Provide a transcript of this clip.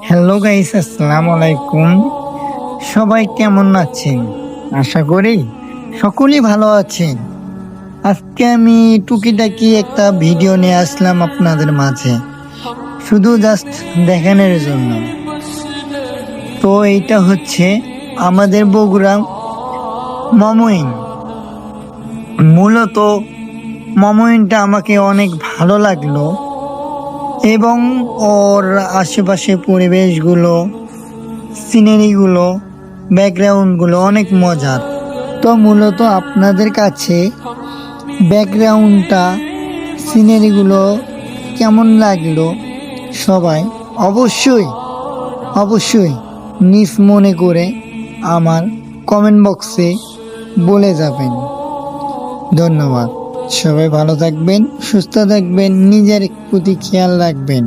Hello guys, আসসালামু আলাইকুম। সবাই কেমন আছেন? আশা করি সকলেই ভালো আছেন। আজকে আমি টুকিটাকি একটা ভিডিও নিয়ে আসলাম আপনাদের মাঝে, শুধু জাস্ট দেখানোর জন্য। তো এইটা হচ্ছে আমাদের বগুড়া মমইন। মূলত মমইনটা আমাকে অনেক ভালো লাগলো এবং ওর আশেপাশে পরিবেশগুলো, সিনারিগুলো, ব্যাকগ্রাউন্ডগুলো অনেক মজার। তো মূলত আপনাদের কাছে ব্যাকগ্রাউন্ডটা, সিনারিগুলো কেমন লাগলো সবাই অবশ্যই অবশ্যই নিজ মনে করে আমার কমেন্ট বক্সে বলে যাবেন। ধন্যবাদ। সবাই ভালো থাকবেন, সুস্থ থাকবেন, নিজের প্রতি খেয়াল রাখবেন।